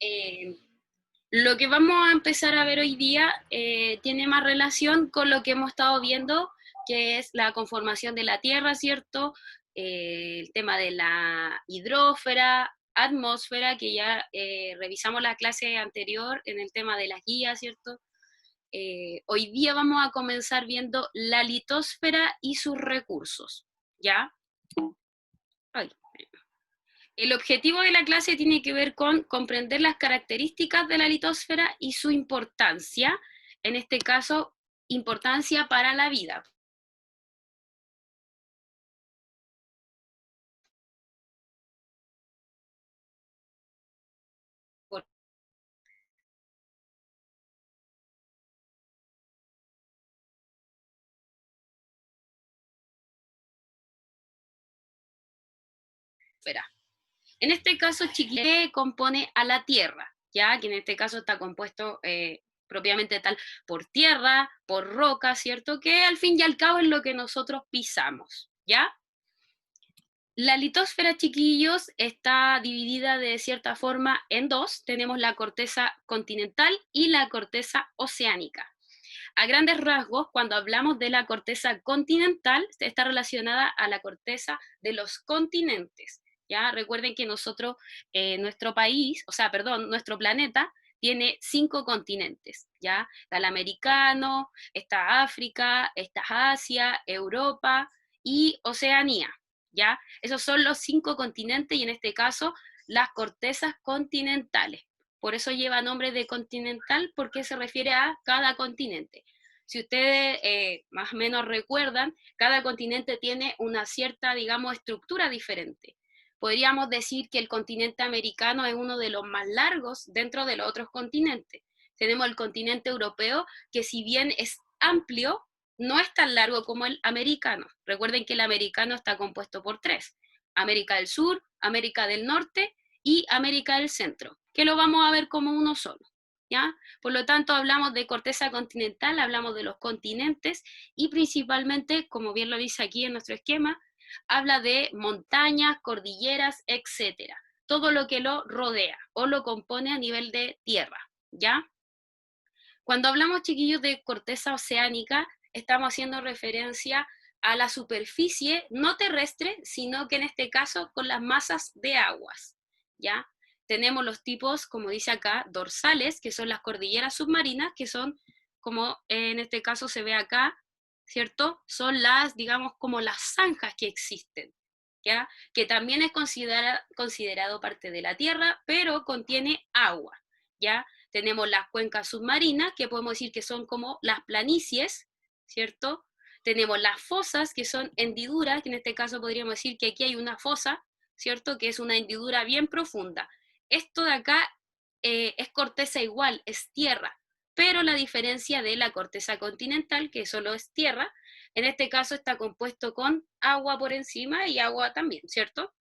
Eh, lo que vamos a empezar a ver hoy día tiene más relación con lo que hemos estado viendo, que es la conformación de la Tierra, ¿cierto? El tema de la hidrósfera, atmósfera, que ya revisamos la clase anterior en el tema de las guías, ¿cierto? Hoy día vamos a comenzar viendo la litosfera y sus recursos, ¿ya? Ay. El objetivo de la clase tiene que ver con comprender las características de la litosfera y su importancia, en este caso, importancia para la vida. En este caso, Chiquilé compone a la Tierra, ya que en este caso está compuesto propiamente tal por tierra, por roca, ¿cierto? Que al fin y al cabo es lo que nosotros pisamos, ¿ya? La litosfera, chiquillos, está dividida de cierta forma en dos. Tenemos la corteza continental y la corteza oceánica. A grandes rasgos, cuando hablamos de la corteza continental, está relacionada a la corteza de los continentes. ¿Ya? Recuerden que nosotros, nuestro país, o sea, perdón, nuestro planeta tiene 5 continentes, ¿ya? Está el americano, está África, está Asia, Europa y Oceanía, ¿ya? Esos son los 5 continentes y en este caso las cortezas continentales. Por eso lleva nombre de continental porque se refiere a cada continente. Si ustedes más o menos recuerdan, cada continente tiene una cierta, digamos, estructura diferente. Podríamos decir que el continente americano es uno de los más largos dentro de los otros continentes. Tenemos el continente europeo, que si bien es amplio, no es tan largo como el americano. Recuerden que el americano está compuesto por 3: América del Sur, América del Norte y América del Centro, que lo vamos a ver como uno solo, ¿ya? Por lo tanto, hablamos de corteza continental, hablamos de los continentes y principalmente, como bien lo dice aquí en nuestro esquema, habla de montañas, cordilleras, etcétera. Todo lo que lo rodea o lo compone a nivel de tierra, ¿ya? Cuando hablamos, chiquillos, de corteza oceánica, estamos haciendo referencia a la superficie no terrestre, sino que en este caso con las masas de aguas, ¿ya? Tenemos los tipos, como dice acá, dorsales, que son las cordilleras submarinas, que son, como en este caso se ve acá, ¿cierto? Son las, digamos, como las zanjas que existen, ¿ya? Que también es considerado parte de la Tierra, pero contiene agua, ¿ya? Tenemos las cuencas submarinas, que podemos decir que son como las planicies, ¿cierto? Tenemos las fosas, que son hendiduras, que en este caso podríamos decir que aquí hay una fosa, ¿cierto? Que es una hendidura bien profunda. Esto de acá es corteza igual, es tierra, pero la diferencia de la corteza continental, que solo es tierra, en este caso está compuesto con agua por encima y agua también, ¿cierto?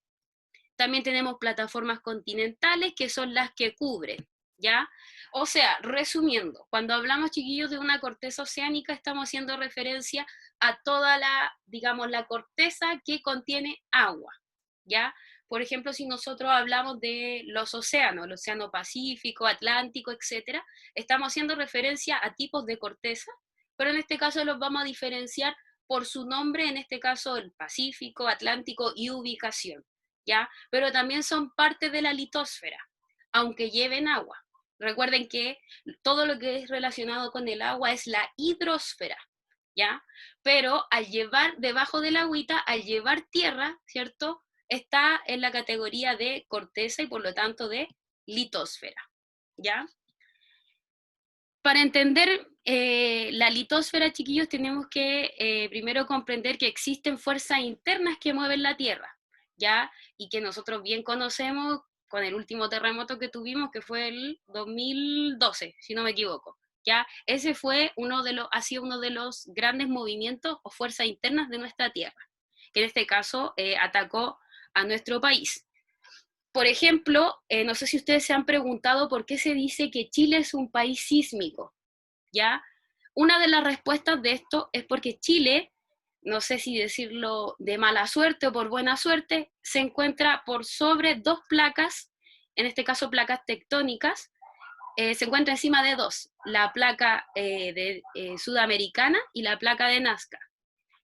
También tenemos plataformas continentales, que son las que cubren, ¿ya? O sea, resumiendo, cuando hablamos, chiquillos, de una corteza oceánica, estamos haciendo referencia a toda la, digamos, la corteza que contiene agua, ¿ya? Por ejemplo, si nosotros hablamos de los océanos, el océano Pacífico, Atlántico, etcétera, estamos haciendo referencia a tipos de corteza, pero en este caso los vamos a diferenciar por su nombre, en este caso el Pacífico, Atlántico y ubicación, ¿ya? Pero también son parte de la litosfera, aunque lleven agua. Recuerden que todo lo que es relacionado con el agua es la hidrosfera, ¿ya? Pero al llevar debajo del agüita, al llevar tierra, ¿cierto? Está en la categoría de corteza y por lo tanto de litosfera, ¿ya? Para entender la litosfera, chiquillos, tenemos que primero comprender que existen fuerzas internas que mueven la Tierra, ¿ya? Y que nosotros bien conocemos con el último terremoto que tuvimos, que fue el 2012, si no me equivoco, ¿ya? Ese fue ha sido uno de los grandes movimientos o fuerzas internas de nuestra Tierra, que en este caso atacó a nuestro país. Por ejemplo, no sé si ustedes se han preguntado por qué se dice que Chile es un país sísmico, ¿ya? Una de las respuestas de esto es porque Chile, no sé si decirlo de mala suerte o por buena suerte, se encuentra por sobre 2 placas en este caso placas tectónicas, se encuentra encima de dos, la placa sudamericana y la placa de Nazca,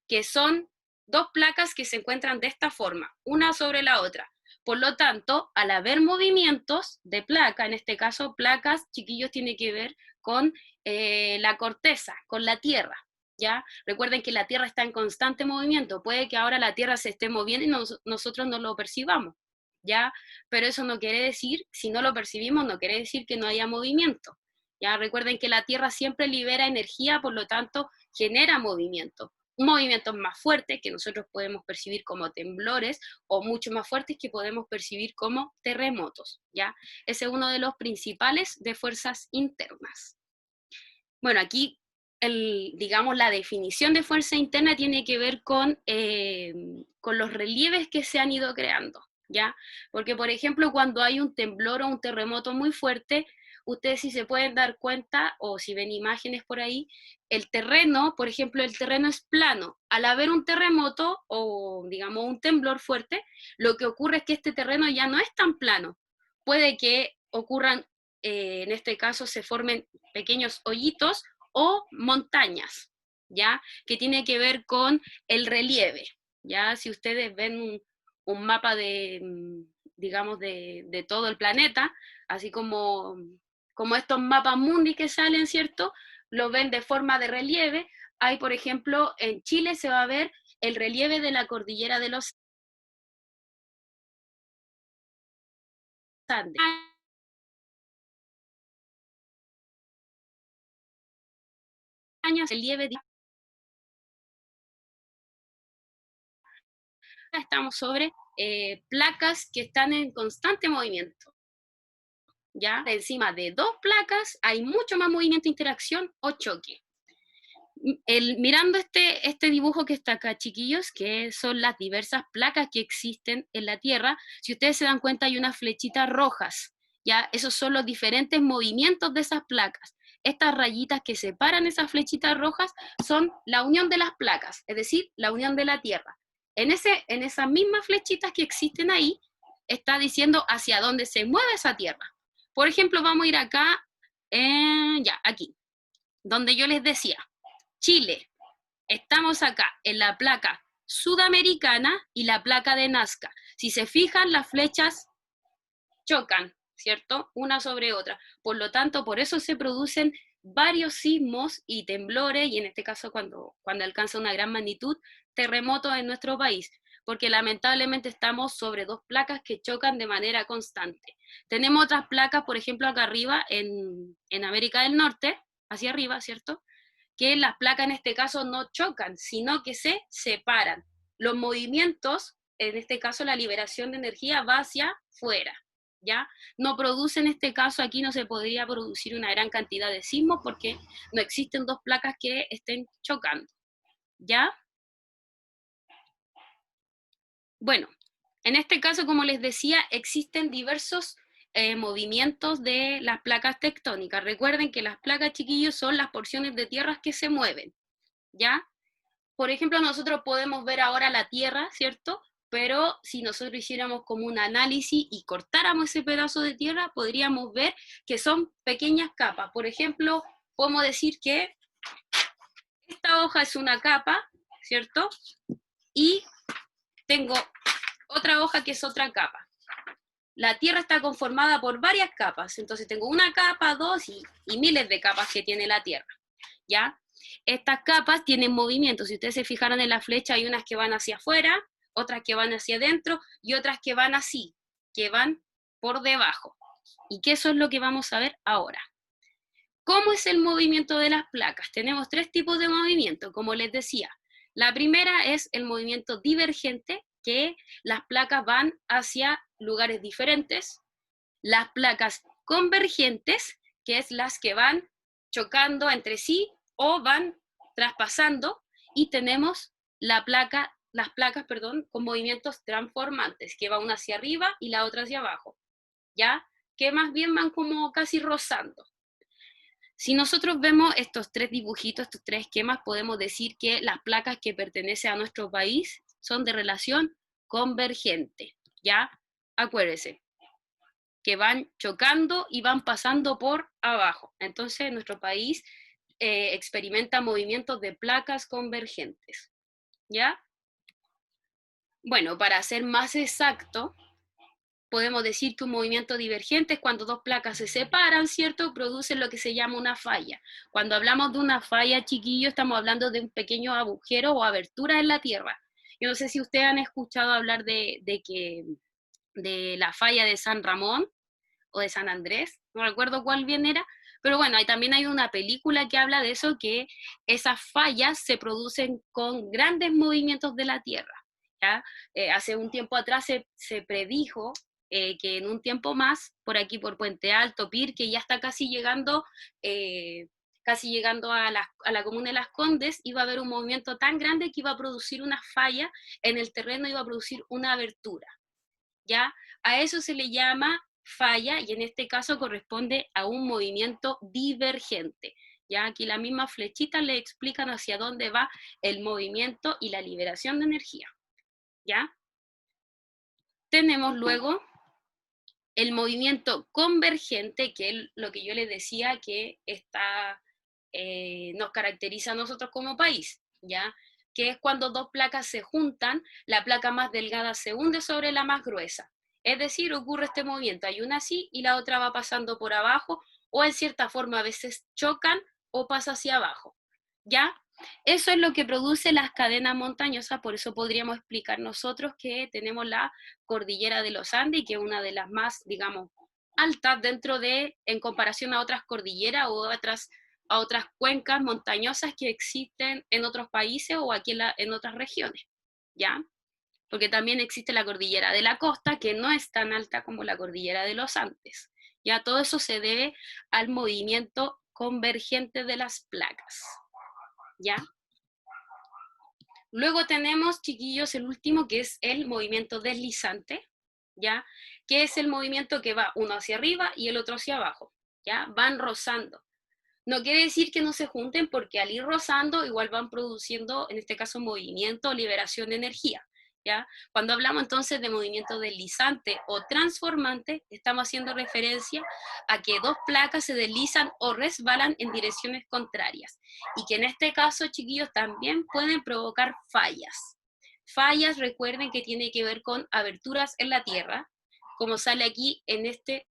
que son dos placas que se encuentran de esta forma, una sobre la otra. Por lo tanto, al haber movimientos de placa, en este caso placas, chiquillos, tiene que ver con la corteza, con la tierra, ¿ya? Recuerden que la tierra está en constante movimiento, puede que ahora la tierra se esté moviendo y nosotros no lo percibamos, ¿ya? Pero eso no quiere decir, si no lo percibimos, no quiere decir que no haya movimiento, ¿ya? Recuerden que la tierra siempre libera energía, por lo tanto, genera movimiento. Movimientos más fuertes que nosotros podemos percibir como temblores o mucho más fuertes que podemos percibir como terremotos, ¿ya? Ese es uno de los principales de fuerzas internas. Bueno, aquí, digamos, la definición de fuerza interna tiene que ver con los relieves que se han ido creando, ¿ya? Porque, por ejemplo, cuando hay un temblor o un terremoto muy fuerte, ustedes si se pueden dar cuenta, o si ven imágenes por ahí, el terreno, por ejemplo, el terreno es plano. Al haber un terremoto o, digamos, un temblor fuerte, lo que ocurre es que este terreno ya no es tan plano. Puede que ocurran, en este caso, se formen pequeños hoyitos o montañas, ¿ya? Que tiene que ver con el relieve, ¿ya? Si ustedes ven un mapa de, digamos, de todo el planeta, así como estos mapas mundi que salen, ¿cierto? Lo ven de forma de relieve. Hay, por ejemplo, en Chile se va a ver el relieve de la cordillera de los Andes. Años, relieve, estamos sobre placas que están en constante movimiento. ¿Ya? Encima de dos placas hay mucho más movimiento, interacción o choque. Mirando este dibujo que está acá, chiquillos, que son las diversas placas que existen en la Tierra, si ustedes se dan cuenta hay unas flechitas rojas, ¿ya? Esos son los diferentes movimientos de esas placas. Estas rayitas que separan esas flechitas rojas son la unión de las placas, es decir, la unión de la Tierra. En esas mismas flechitas que existen ahí, está diciendo hacia dónde se mueve esa Tierra. Por ejemplo, vamos a ir acá, ya, aquí, donde yo les decía, Chile. Estamos acá en la placa sudamericana y la placa de Nazca. Si se fijan, las flechas chocan, ¿cierto? Una sobre otra. Por lo tanto, por eso se producen varios sismos y temblores, y en este caso cuando alcanza una gran magnitud, terremotos en nuestro país, porque lamentablemente estamos sobre dos placas que chocan de manera constante. Tenemos otras placas, por ejemplo, acá arriba en América del Norte, hacia arriba, ¿cierto? Que las placas en este caso no chocan, sino que se separan. Los movimientos, en este caso la liberación de energía va hacia fuera, ¿ya? No produce en este caso, aquí no se podría producir una gran cantidad de sismos porque no existen dos placas que estén chocando, ¿ya? Bueno, en este caso, como les decía, existen diversos movimientos de las placas tectónicas. Recuerden que las placas, chiquillos, son las porciones de tierras que se mueven, ¿ya? Por ejemplo, nosotros podemos ver ahora la Tierra, ¿cierto? Pero si nosotros hiciéramos como un análisis y cortáramos ese pedazo de tierra, podríamos ver que son pequeñas capas. Por ejemplo, podemos decir que esta hoja es una capa, ¿cierto? Y tengo otra hoja que es otra capa. La Tierra está conformada por varias capas, entonces tengo una capa, dos y miles de capas que tiene la Tierra, ¿ya? Estas capas tienen movimiento. Si ustedes se fijaron en la flecha, hay unas que van hacia afuera, otras que van hacia adentro y otras que van así, que van por debajo. Y que eso es lo que vamos a ver ahora. ¿Cómo es el movimiento de las placas? Tenemos tres tipos de movimiento, como les decía. La primera es el movimiento divergente, que las placas van hacia lugares diferentes. Las placas convergentes, que es las que van chocando entre sí o van traspasando, y tenemos las placas, con movimientos transformantes, que va una hacia arriba y la otra hacia abajo, ¿ya? Que más bien van como casi rozando. Si nosotros vemos estos tres dibujitos, estos tres esquemas, podemos decir que las placas que pertenecen a nuestro país son de relación convergente, ¿ya? Acuérdense, que van chocando y van pasando por abajo. Entonces, nuestro país experimenta movimientos de placas convergentes, ¿ya? Bueno, para ser más exacto, podemos decir que un movimiento divergente es cuando dos placas se separan, ¿cierto? Producen lo que se llama una falla. Cuando hablamos de una falla, chiquillos, estamos hablando de un pequeño agujero o abertura en la Tierra. Yo no sé si ustedes han escuchado hablar de la falla de San Ramón o de San Andrés, no recuerdo cuál bien era, pero bueno, también hay una película que habla de eso, que esas fallas se producen con grandes movimientos de la Tierra. ¿Ya? Hace un tiempo atrás se predijo que en un tiempo más, por aquí por Puente Alto, Pirque, ya está casi llegando a la comuna de Las Condes, iba a haber un movimiento tan grande que iba a producir una falla en el terreno, iba a producir una abertura. ¿Ya? A eso se le llama falla y en este caso corresponde a un movimiento divergente. Ya aquí las mismas flechitas le explican hacia dónde va el movimiento y la liberación de energía. ¿Ya? Tenemos luego el movimiento convergente, que es lo que yo les decía que nos caracteriza a nosotros como país, ¿ya? Que es cuando dos placas se juntan, la placa más delgada se hunde sobre la más gruesa. Es decir, ocurre este movimiento, hay una así y la otra va pasando por abajo, o en cierta forma a veces chocan o pasa hacia abajo, ¿ya? Eso es lo que produce las cadenas montañosas, por eso podríamos explicar nosotros que tenemos la cordillera de los Andes, que es una de las más, digamos, altas en comparación a otras cordilleras o a otras cuencas montañosas que existen en otros países o aquí en otras regiones, ¿ya? Porque también existe la cordillera de la costa, que no es tan alta como la cordillera de los Andes. Ya todo eso se debe al movimiento convergente de las placas, ¿ya? Luego tenemos, chiquillos, el último, que es el movimiento deslizante, ¿ya? Que es el movimiento que va uno hacia arriba y el otro hacia abajo, ¿ya? Van rozando. No quiere decir que no se junten, porque al ir rozando igual van produciendo, en este caso, movimiento o liberación de energía, ¿ya? Cuando hablamos entonces de movimiento deslizante o transformante, estamos haciendo referencia a que dos placas se deslizan o resbalan en direcciones contrarias, y que en este caso, chiquillos, también pueden provocar fallas. Fallas, recuerden que tiene que ver con aberturas en la Tierra, como sale aquí en este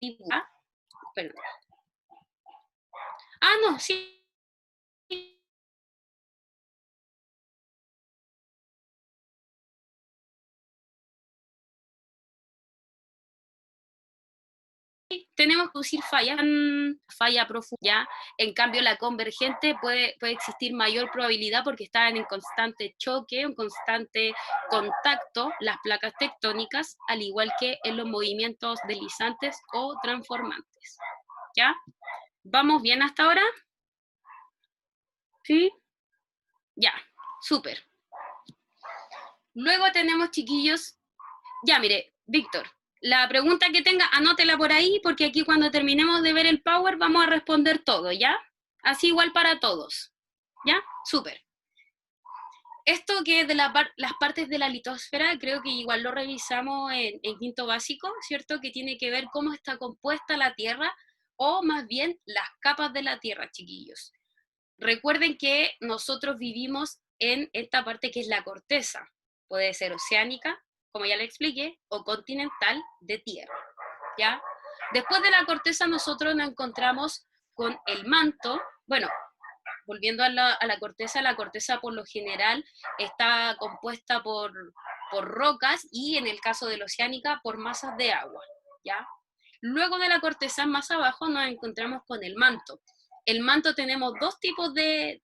dibujo. Perdón. No, sí. Tenemos que producir fallas, falla profunda. En cambio, la convergente puede existir mayor probabilidad porque están en constante choque, en constante contacto las placas tectónicas, al igual que en los movimientos deslizantes o transformantes. ¿Ya? ¿Vamos bien hasta ahora? ¿Sí? Ya, súper. Luego tenemos, chiquillos, ya mire, Víctor, la pregunta que tenga, anótela por ahí, porque aquí cuando terminemos de ver el Power vamos a responder todo, ¿ya? Así igual para todos, ¿ya? Súper. Esto que es de las partes de la litosfera, creo que igual lo revisamos en quinto básico, ¿cierto? Que tiene que ver cómo está compuesta la Tierra, o más bien las capas de la Tierra, chiquillos. Recuerden que nosotros vivimos en esta parte que es la corteza. Puede ser oceánica, como ya le expliqué, o continental de tierra, ¿ya? Después de la corteza nosotros nos encontramos con el manto. Bueno, volviendo a la corteza por lo general está compuesta por rocas y en el caso de la oceánica por masas de agua, ¿ya? Luego de la corteza, más abajo, nos encontramos con el manto. El manto tenemos dos tipos de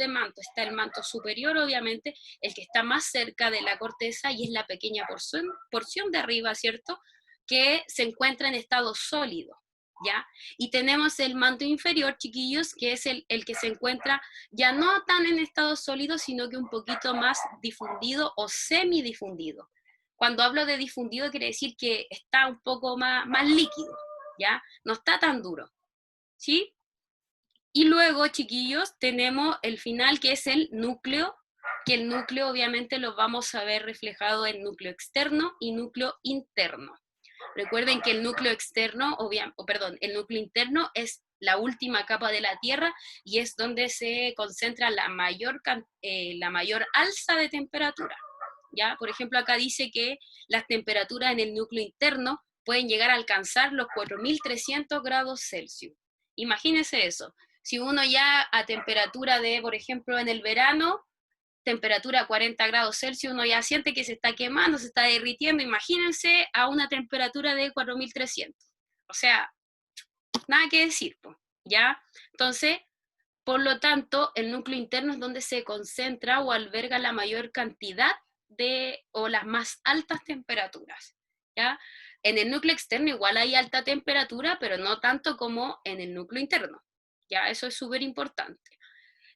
manto. Está el manto superior, obviamente, el que está más cerca de la corteza y es la pequeña porción de arriba, ¿cierto? Que se encuentra en estado sólido, ¿ya? Y tenemos el manto inferior, chiquillos, que es el que se encuentra ya no tan en estado sólido, sino que un poquito más difundido o semidifundido. Cuando hablo de difundido, quiere decir que está un poco más líquido, ¿ya? No está tan duro, ¿sí? Y luego, chiquillos, tenemos el final, que es el núcleo, que el núcleo obviamente lo vamos a ver reflejado en núcleo externo y núcleo interno. Recuerden que el núcleo externo, el núcleo interno es la última capa de la Tierra y es donde se concentra la mayor alza de temperatura. ¿Ya? Por ejemplo, acá dice que las temperaturas en el núcleo interno pueden llegar a alcanzar los 4.300 grados Celsius. Imagínense eso. Si uno ya a temperatura de, por ejemplo, en el verano, temperatura 40 grados Celsius, uno ya siente que se está quemando, se está derritiendo. Imagínense a una temperatura de 4.300. O sea, nada que decir, ¿ya? Entonces, por lo tanto, el núcleo interno es donde se concentra o alberga la mayor cantidad o las más altas temperaturas, ¿ya? En el núcleo externo igual hay alta temperatura, pero no tanto como en el núcleo interno, ¿ya? Eso es súper importante.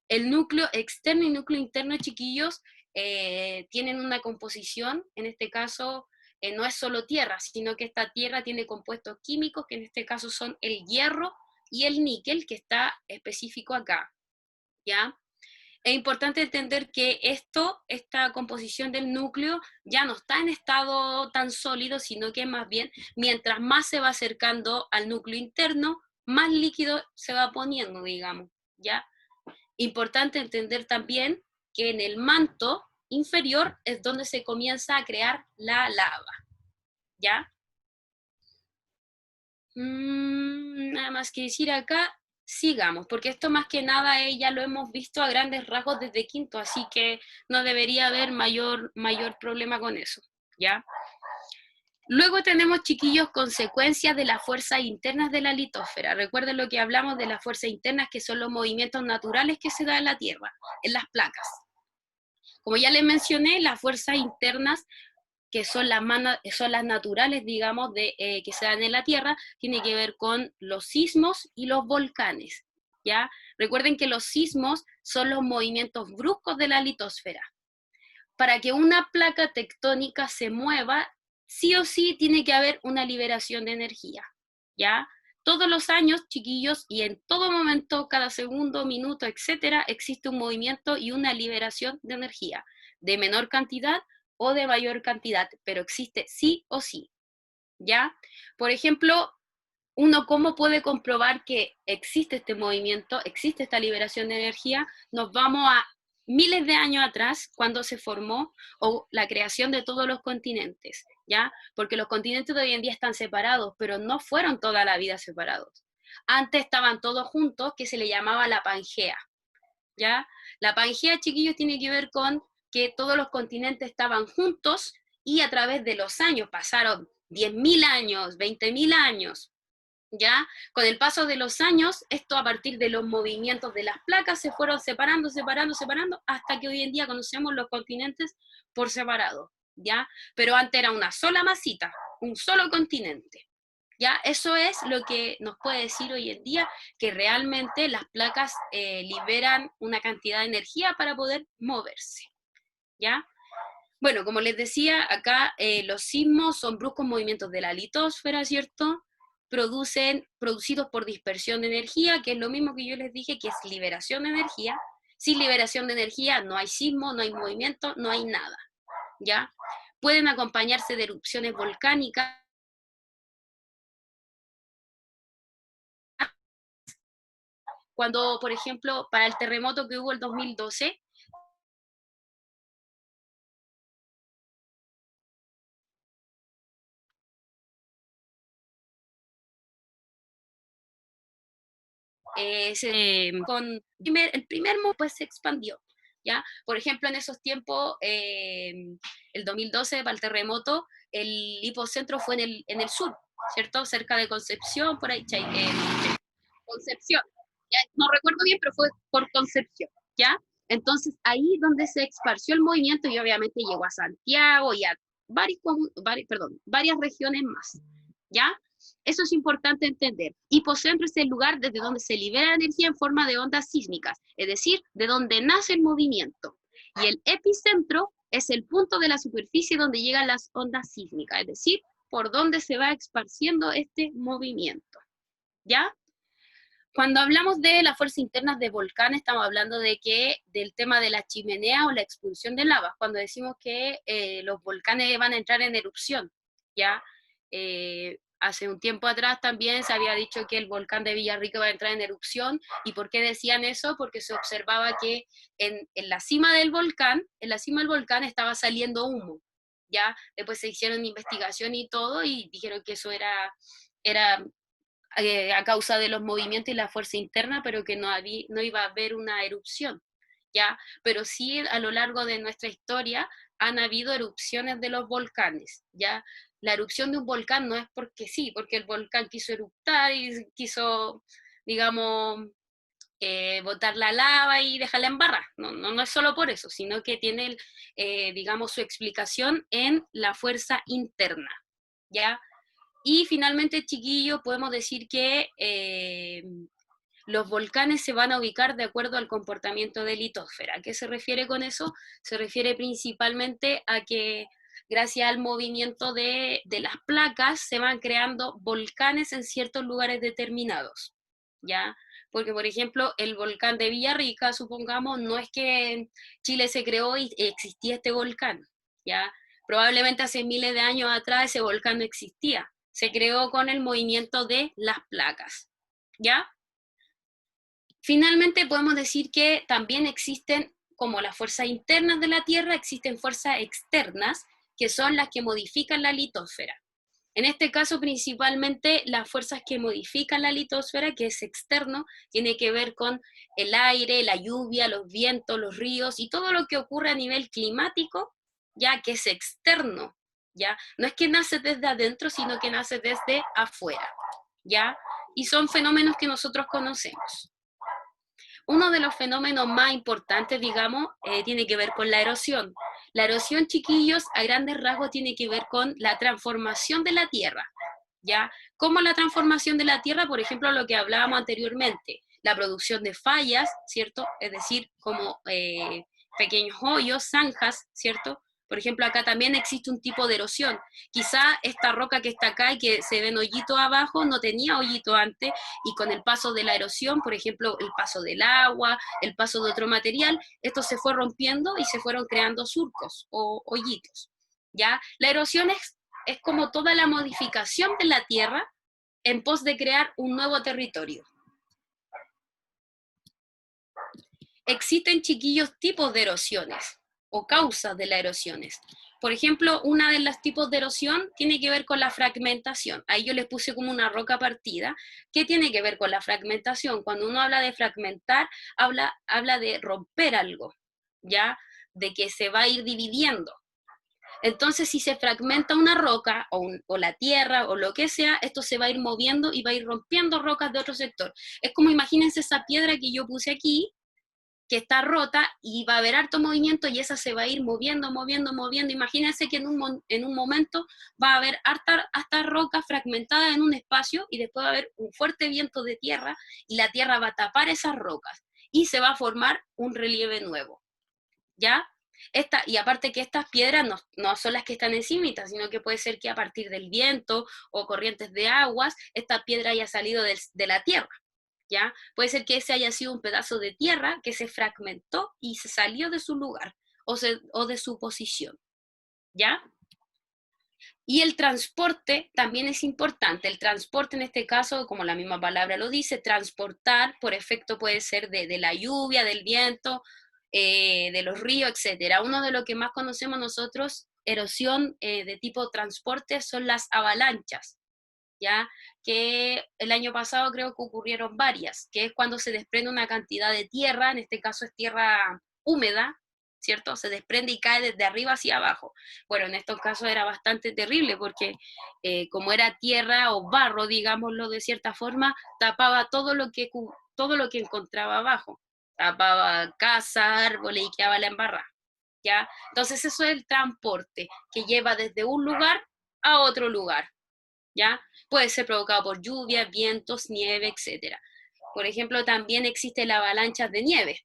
El núcleo externo y núcleo interno, chiquillos, tienen una composición, en este caso, no es solo tierra, sino que esta tierra tiene compuestos químicos, que en este caso son el hierro y el níquel, que está específico acá, ¿ya? Es importante entender que esta composición del núcleo ya no está en estado tan sólido, sino que más bien, mientras más se va acercando al núcleo interno, más líquido se va poniendo, digamos, ¿ya? Importante entender también que en el manto inferior es donde se comienza a crear la lava, ¿ya? Nada más que decir acá, sigamos, porque esto más que nada ya lo hemos visto a grandes rasgos desde quinto, así que no debería haber mayor problema con eso, ¿ya? Luego tenemos, chiquillos, consecuencias de las fuerzas internas de la litosfera. Recuerden lo que hablamos de las fuerzas internas, que son los movimientos naturales que se dan en la Tierra, en las placas. Como ya les mencioné, las fuerzas internas, que son las naturales, digamos, que se dan en la Tierra, tiene que ver con los sismos y los volcanes, ¿ya? Recuerden que los sismos son los movimientos bruscos de la litosfera. Para que una placa tectónica se mueva, sí o sí tiene que haber una liberación de energía, ¿ya? Todos los años, chiquillos, y en todo momento, cada segundo, minuto, etcétera, existe un movimiento y una liberación de energía, de menor cantidad o de mayor cantidad, pero existe sí o sí, ¿ya? Por ejemplo, uno cómo puede comprobar que existe este movimiento, existe esta liberación de energía. Nos vamos a miles de años atrás, cuando se formó o la creación de todos los continentes, ¿ya? Porque los continentes de hoy en día están separados, pero no fueron toda la vida separados. Antes estaban todos juntos, que se le llamaba la Pangea, ¿ya? La Pangea, chiquillos, tiene que ver con que todos los continentes estaban juntos y a través de los años, pasaron 10.000 años, 20.000 años, ¿ya? Con el paso de los años, esto a partir de los movimientos de las placas se fueron separando, hasta que hoy en día conocemos los continentes por separado, ¿ya? Pero antes era una sola masita, un solo continente, ¿ya? Eso es lo que nos puede decir hoy en día, que realmente las placas liberan una cantidad de energía para poder moverse, ¿ya? Bueno, como les decía, acá los sismos son bruscos movimientos de la litosfera, ¿cierto? Producidos por dispersión de energía, que es lo mismo que yo les dije, que es liberación de energía. Sin liberación de energía no hay sismo, no hay movimiento, no hay nada, ¿ya? Pueden acompañarse de erupciones volcánicas, cuando, por ejemplo, para el terremoto que hubo el 2012, el primer pues se expandió, ¿ya? Por ejemplo, en esos tiempos, el 2012, para el terremoto, el hipocentro fue en el sur, ¿cierto? Cerca de Concepción, por ahí, Concepción, ¿ya? No recuerdo bien, pero fue por Concepción, ¿ya? Entonces, ahí donde se esparció el movimiento y obviamente llegó a Santiago y a varias regiones más, ¿ya? Eso es importante entender. Hipocentro es el lugar desde donde se libera energía en forma de ondas sísmicas, es decir, de donde nace el movimiento. Y el epicentro es el punto de la superficie donde llegan las ondas sísmicas, es decir, por donde se va esparciendo este movimiento, ¿ya? Cuando hablamos de las fuerzas internas de volcanes, estamos hablando de que del tema de la chimenea o la expulsión de lava, cuando decimos que los volcanes van a entrar en erupción, ¿ya? Hace un tiempo atrás también se había dicho que el volcán de Villarrica va a entrar en erupción, ¿y por qué decían eso? Porque se observaba que en la cima del volcán, en la cima del volcán estaba saliendo humo, ¿ya? Después se hicieron investigación y todo, y dijeron que eso era a causa de los movimientos y la fuerza interna, pero que no iba a haber una erupción, ¿ya? Pero sí a lo largo de nuestra historia han habido erupciones de los volcanes, ¿ya? La erupción de un volcán no es porque sí, porque el volcán quiso eruptar y quiso, digamos, botar la lava y dejarla en barra. No, no, no es solo por eso, sino que tiene, digamos, su explicación en la fuerza interna, ¿ya? Y finalmente, chiquillos, podemos decir que los volcanes se van a ubicar de acuerdo al comportamiento de litósfera. ¿A qué se refiere con eso? Se refiere principalmente a que gracias al movimiento de las placas se van creando volcanes en ciertos lugares determinados, ¿ya? Porque, por ejemplo, el volcán de Villarrica, supongamos, no es que Chile se creó y existía este volcán, ¿ya? Probablemente hace miles de años atrás ese volcán no existía, se creó con el movimiento de las placas, ¿ya? Finalmente podemos decir que también existen, como las fuerzas internas de la Tierra, existen fuerzas externas, que son las que modifican la litosfera. En este caso, principalmente, las fuerzas que modifican la litosfera, que es externo, tiene que ver con el aire, la lluvia, los vientos, los ríos y todo lo que ocurre a nivel climático, ya que es externo, ¿ya? No es que nace desde adentro, sino que nace desde afuera, ¿ya? Y son fenómenos que nosotros conocemos. Uno de los fenómenos más importantes, digamos, tiene que ver con la erosión. La erosión, chiquillos, a grandes rasgos tiene que ver con la transformación de la Tierra, ¿ya? Como la transformación de la Tierra, por ejemplo, lo que hablábamos anteriormente, la producción de fallas, ¿cierto? Es decir, como pequeños hoyos, zanjas, ¿cierto? Por ejemplo, acá también existe un tipo de erosión. Quizá esta roca que está acá y que se ven hoyitos abajo no tenía hoyito antes, y con el paso de la erosión, por ejemplo, el paso del agua, el paso de otro material, esto se fue rompiendo y se fueron creando surcos o hoyitos, ¿ya? La erosión es como toda la modificación de la tierra en pos de crear un nuevo territorio. Existen, chiquillos, tipos de erosiones o causas de las erosiones. Por ejemplo, una de los tipos de erosión tiene que ver con la fragmentación. Ahí yo les puse como una roca partida. ¿Qué tiene que ver con la fragmentación? Cuando uno habla de fragmentar, habla de romper algo, ¿ya? De que se va a ir dividiendo. Entonces, si se fragmenta una roca o la tierra o lo que sea, esto se va a ir moviendo y va a ir rompiendo rocas de otro sector. Es como, imagínense esa piedra que yo puse aquí, que está rota y va a haber harto movimiento y esa se va a ir moviendo, moviendo, moviendo. Imagínense que en un momento va a haber harta roca fragmentada en un espacio y después va a haber un fuerte viento de tierra y la tierra va a tapar esas rocas y se va a formar un relieve nuevo, ¿ya? Y aparte que estas piedras no son las que están encima, sino que puede ser que a partir del viento o corrientes de aguas, esta piedra haya salido de la tierra, ¿ya? Puede ser que ese haya sido un pedazo de tierra que se fragmentó y se salió de su lugar o de su posición, ¿ya? Y el transporte también es importante. El transporte en este caso, como la misma palabra lo dice, transportar por efecto puede ser de la lluvia, del viento, de los ríos, etcétera. Uno de lo que más conocemos nosotros, erosión de tipo transporte, son las avalanchas, ¿ya? Que el año pasado creo que ocurrieron varias, que es cuando se desprende una cantidad de tierra, en este caso es tierra húmeda, ¿cierto? Se desprende y cae desde arriba hacia abajo. Bueno, en estos casos era bastante terrible porque como era tierra o barro, digámoslo de cierta forma, tapaba todo lo que encontraba abajo. Tapaba casa, árboles y quedaba la embarrada, ¿ya? Entonces eso es el transporte que lleva desde un lugar a otro lugar, ¿ya? Puede ser provocado por lluvia, vientos, nieve, etcétera. Por ejemplo, también existe la avalancha de nieve,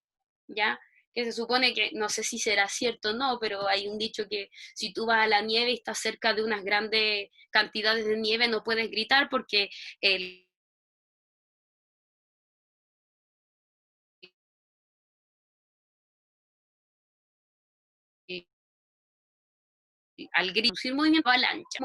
¿ya? Que se supone que, no sé si será cierto o no, pero hay un dicho que si tú vas a la nieve y estás cerca de unas grandes cantidades de nieve, no puedes gritar porque el al grito, reducir movimiento, avalancha.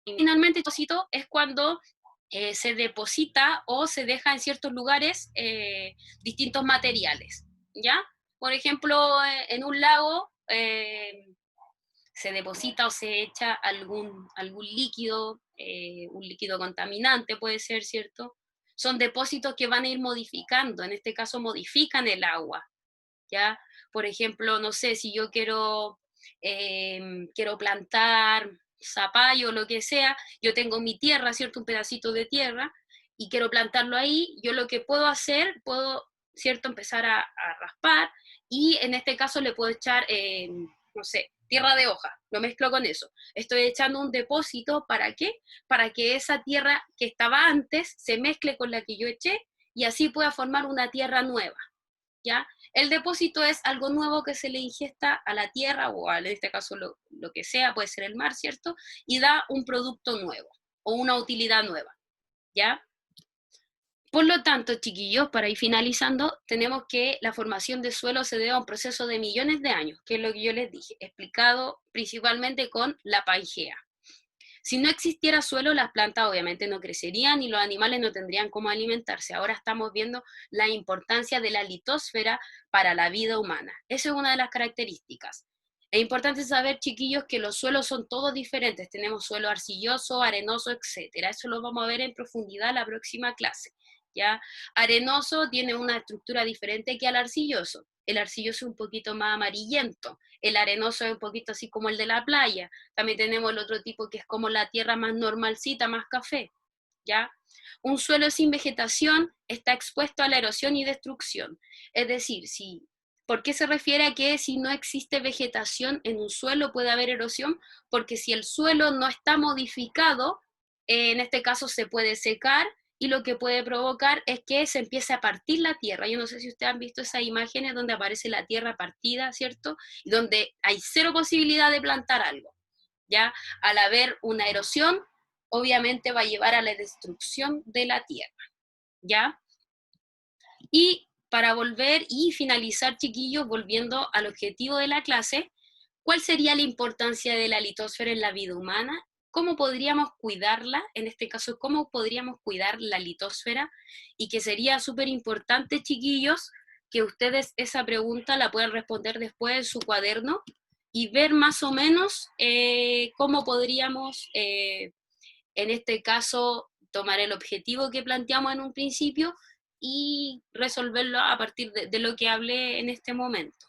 Finalmente, el depósito es cuando se deposita o se deja en ciertos lugares distintos materiales, ¿ya? Por ejemplo, en un lago se deposita o se echa algún líquido, un líquido contaminante puede ser, ¿cierto? Son depósitos que van a ir modificando, en este caso modifican el agua, ¿ya? Por ejemplo, no sé, si yo quiero plantar zapallo o lo que sea, yo tengo mi tierra, ¿cierto? Un pedacito de tierra, y quiero plantarlo ahí, yo lo que puedo hacer, ¿cierto? Empezar a raspar, y en este caso le puedo echar, no sé, tierra de hoja, lo mezclo con eso. Estoy echando un depósito, ¿para qué? Para que esa tierra que estaba antes se mezcle con la que yo eché, y así pueda formar una tierra nueva, ¿ya? El depósito es algo nuevo que se le ingesta a la tierra, o en este caso lo que sea, puede ser el mar, ¿cierto? Y da un producto nuevo o una utilidad nueva, ¿ya? Por lo tanto, chiquillos, para ir finalizando, tenemos que la formación de suelo se debe a un proceso de millones de años, que es lo que yo les dije, explicado principalmente con la Pangea. Si no existiera suelo, las plantas obviamente no crecerían y los animales no tendrían cómo alimentarse. Ahora estamos viendo la importancia de la litosfera para la vida humana. Esa es una de las características. Es importante saber, chiquillos, que los suelos son todos diferentes. Tenemos suelo arcilloso, arenoso, etcétera. Eso lo vamos a ver en profundidad en la próxima clase. ¿Ya? Arenoso tiene una estructura diferente que al arcilloso. El arcilloso es un poquito más amarillento. El arenoso es un poquito así como el de la playa. También tenemos el otro tipo que es como la tierra más normalcita, más café, ¿ya? Un suelo sin vegetación está expuesto a la erosión y destrucción. Es decir, ¿por qué se refiere a que si no existe vegetación en un suelo puede haber erosión? Porque si el suelo no está modificado, en este caso se puede secar, y lo que puede provocar es que se empiece a partir la tierra. Yo no sé si ustedes han visto esas imágenes donde aparece la tierra partida, ¿cierto? Y donde hay cero posibilidad de plantar algo, ¿ya? Al haber una erosión, obviamente va a llevar a la destrucción de la tierra, ¿ya? Y para volver y finalizar, chiquillos, volviendo al objetivo de la clase, ¿cuál sería la importancia de la litosfera en la vida humana? ¿Cómo podríamos cuidarla? En este caso, ¿cómo podríamos cuidar la litosfera? Y que sería súper importante, chiquillos, que ustedes esa pregunta la puedan responder después en su cuaderno y ver más o menos cómo podríamos, en este caso, tomar el objetivo que planteamos en un principio y resolverlo a partir de lo que hablé en este momento.